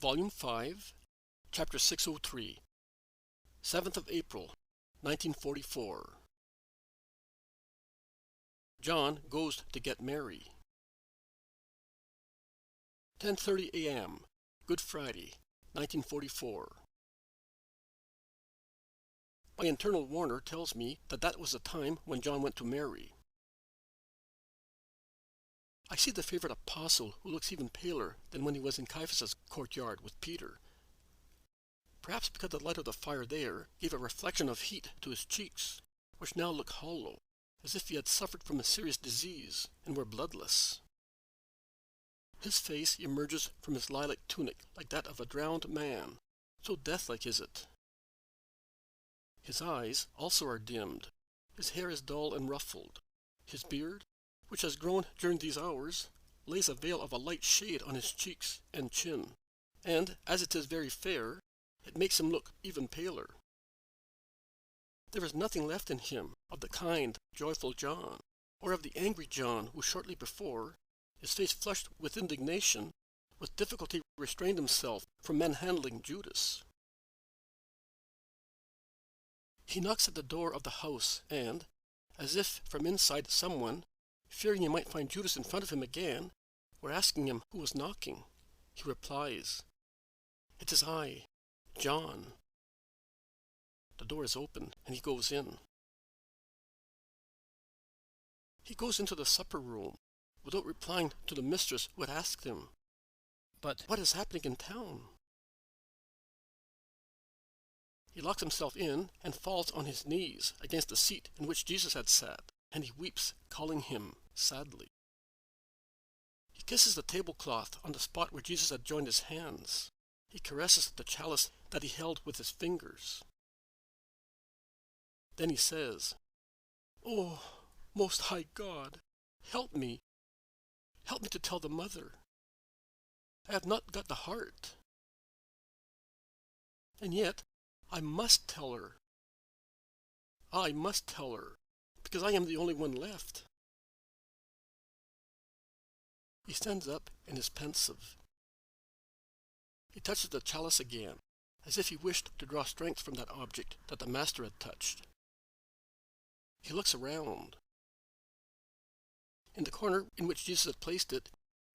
Volume 5, Chapter 603, 7th of April, 1944. John goes to get Mary. 10:30 a.m., Good Friday, 1944. My internal warner tells me that was the time when John went to Mary. I see the favorite apostle who looks even paler than when he was in Caiaphas's courtyard with Peter. Perhaps because the light of the fire there gave a reflection of heat to his cheeks, which now look hollow, as if he had suffered from a serious disease and were bloodless. His face emerges from his lilac tunic like that of a drowned man, so deathlike is it. His eyes also are dimmed. His hair is dull and ruffled. His beard, which has grown during these hours, lays a veil of a light shade on his cheeks and chin, and, as it is very fair, it makes him look even paler. There is nothing left in him of the kind, joyful John, or of the angry John who shortly before, his face flushed with indignation, with difficulty restrained himself from manhandling Judas. He knocks at the door of the house, and, as if from inside someone, fearing he might find Judas in front of him again, or asking him who was knocking, he replies, "It is I, John." The door is open, and he goes in. He goes into the supper room, without replying to the mistress who had asked him, "But what is happening in town?" He locks himself in and falls on his knees against the seat in which Jesus had sat, and he weeps, calling him sadly. He kisses the tablecloth on the spot where Jesus had joined his hands. He caresses the chalice that he held with his fingers. Then he says, "Oh, Most High God, help me. Help me to tell the mother. I have not got the heart. And yet, I must tell her. I must tell her, because I am the only one left." He stands up and is pensive. He touches the chalice again, as if he wished to draw strength from that object that the Master had touched. He looks around. In the corner in which Jesus had placed it,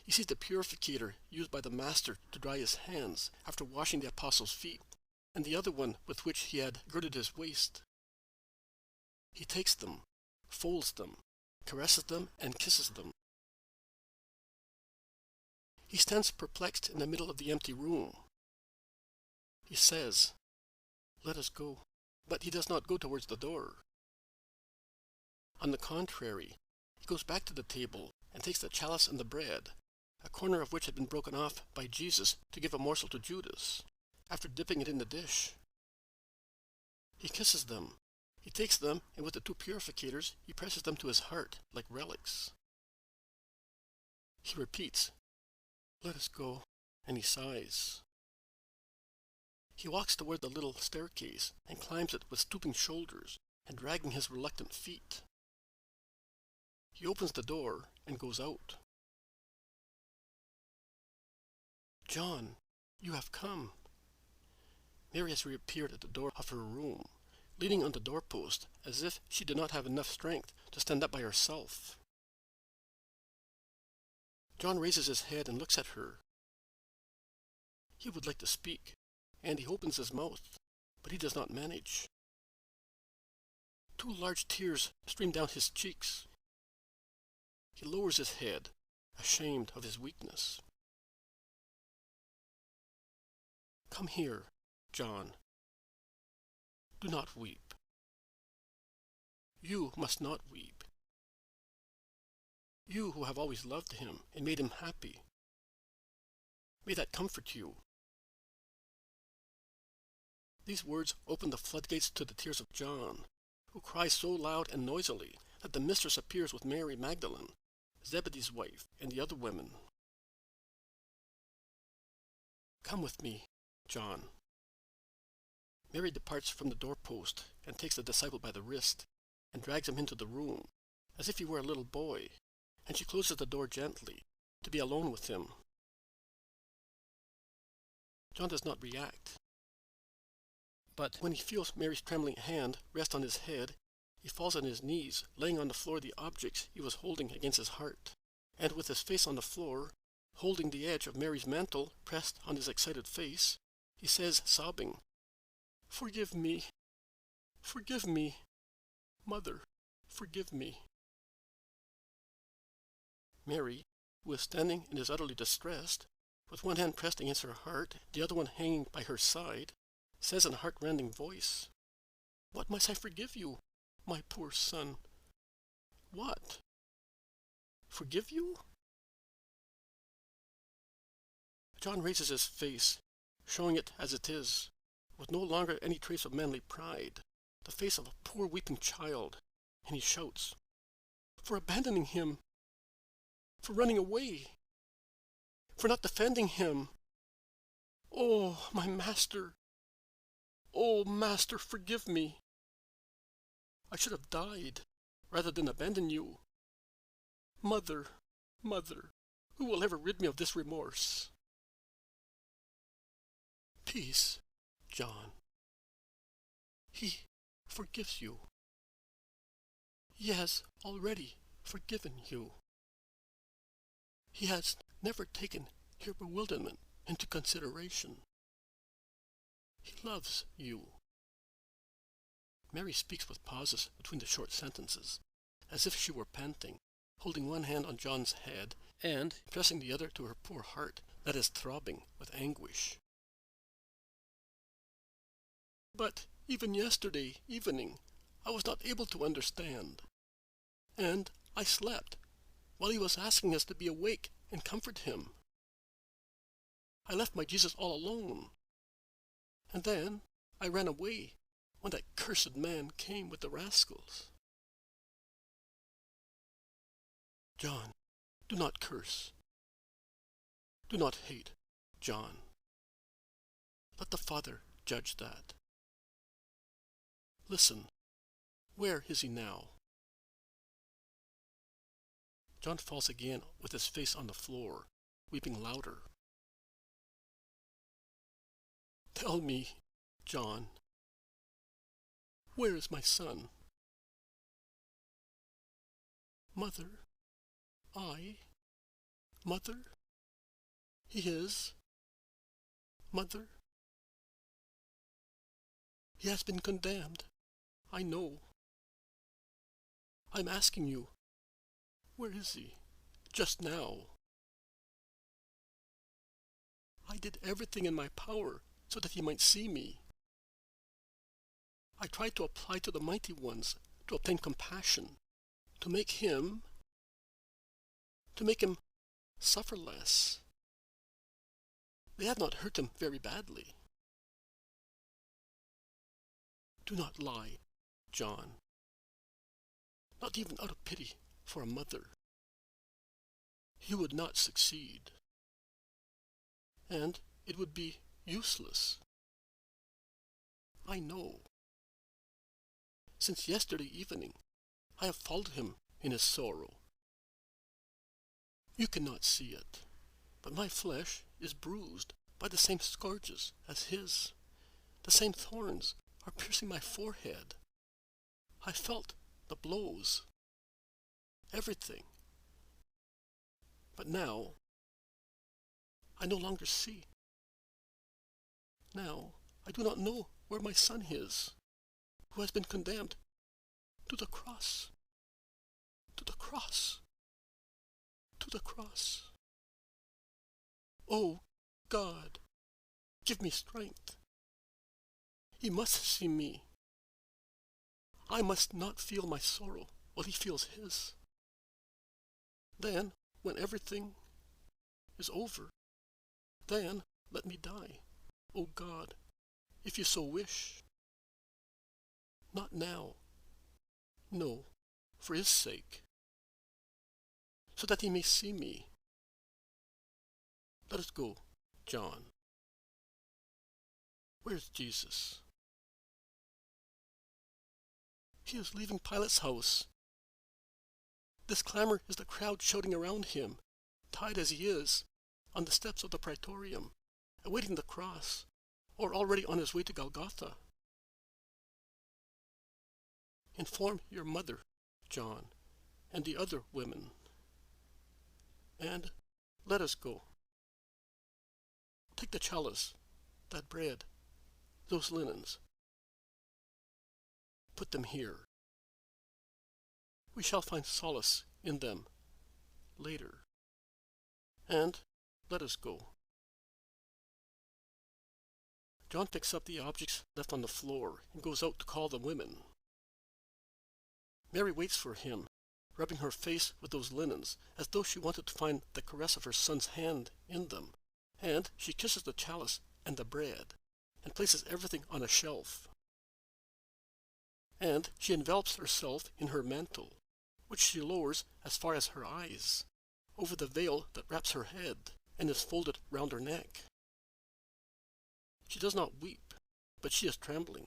he sees the purificator used by the Master to dry his hands after washing the apostles' feet, and the other one with which he had girded his waist. He takes them, folds them, caresses them, and kisses them. He stands perplexed in the middle of the empty room. He says, "Let us go," but he does not go towards the door. On the contrary, he goes back to the table and takes the chalice and the bread, a corner of which had been broken off by Jesus to give a morsel to Judas, after dipping it in the dish. He kisses them. He takes them, and with the two purificators, he presses them to his heart like relics. He repeats, "Let us go," and he sighs. He walks toward the little staircase and climbs it with stooping shoulders and dragging his reluctant feet. He opens the door and goes out. "John, you have come." Mary has reappeared at the door of her room, leaning on the doorpost as if she did not have enough strength to stand up by herself. John raises his head and looks at her. He would like to speak, and he opens his mouth, but he does not manage. Two large tears stream down his cheeks. He lowers his head, ashamed of his weakness. "Come here, John. Do not weep. You must not weep. You who have always loved him and made him happy. May that comfort you." These words open the floodgates to the tears of John, who cries so loud and noisily that the mistress appears with Mary Magdalene, Zebedee's wife, and the other women. "Come with me, John." Mary departs from the doorpost and takes the disciple by the wrist and drags him into the room, as if he were a little boy, and she closes the door gently, to be alone with him. John does not react. But when he feels Mary's trembling hand rest on his head, he falls on his knees, laying on the floor the objects he was holding against his heart. And with his face on the floor, holding the edge of Mary's mantle pressed on his excited face, he says, sobbing, "Forgive me, forgive me, Mother, forgive me." Mary, who is standing and is utterly distressed, with one hand pressed against her heart, the other one hanging by her side, says in a heart-rending voice, "What must I forgive you, my poor son? What? Forgive you?" John raises his face, showing it as it is, with no longer any trace of manly pride, the face of a poor weeping child, and he shouts, "For abandoning him, for running away, for not defending him. Oh, my master! Oh, master, forgive me! I should have died rather than abandon you. Mother, mother, who will ever rid me of this remorse?" Peace, John. He forgives you. He has already forgiven you. He has never taken your bewilderment into consideration. He loves you. Mary speaks with pauses between the short sentences, as if she were panting, holding one hand on John's head and pressing the other to her poor heart that is throbbing with anguish. "But even yesterday evening, I was not able to understand. And I slept while he was asking us to be awake and comfort him. I left my Jesus all alone. And then I ran away when that cursed man came with the rascals." John, do not curse. Do not hate, John. Let the Father judge that. Listen, where is he now? John falls again with his face on the floor, weeping louder. "Tell me, John, where is my son?" "Mother, Mother, he is, Mother. He has been condemned, I know. I'm asking you, where is he, just now? I did everything in my power so that he might see me. I tried to apply to the mighty ones to obtain compassion, to make him suffer less. They have not hurt him very badly. Do not lie, John. Not even out of pity for a mother. You would not succeed. And it would be useless. I know. Since yesterday evening, I have followed him in his sorrow. You cannot see it, but my flesh is bruised by the same scourges as his. The same thorns are piercing my forehead. I felt the blows, everything. But now, I no longer see. Now, I do not know where my son is, who has been condemned to the cross, to the cross, to the cross. Oh, God, give me strength. He must see me. I must not feel my sorrow while he feels his. Then, when everything is over, then let me die, oh God, if you so wish. Not now. No, for his sake. So that he may see me. Let us go, John. Where's Jesus? He is leaving Pilate's house. This clamor is the crowd shouting around him, tied as he is, on the steps of the praetorium. awaiting the cross, or already on his way to Golgotha. Inform your mother, John, and the other women, and let us go. Take the chalice, that bread, those linens. Put them here. We shall find solace in them later. And let us go. John picks up the objects left on the floor and goes out to call the women. Mary waits for him, rubbing her face with those linens, as though she wanted to find the caress of her son's hand in them, and she kisses the chalice and the bread, and places everything on a shelf. And she envelops herself in her mantle, which she lowers as far as her eyes, over the veil that wraps her head and is folded round her neck. She does not weep, but she is trembling.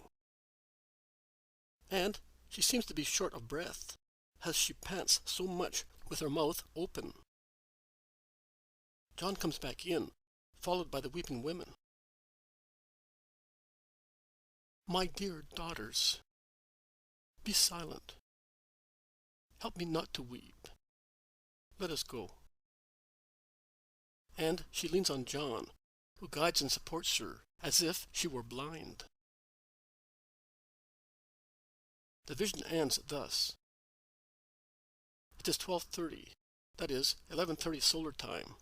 And she seems to be short of breath, as she pants so much with her mouth open. John comes back in, followed by the weeping women. My dear daughters, be silent. Help me not to weep. Let us go. And she leans on John, who guides and supports her as if she were blind. The vision ends thus. It is 12:30, that is 11:30 solar time.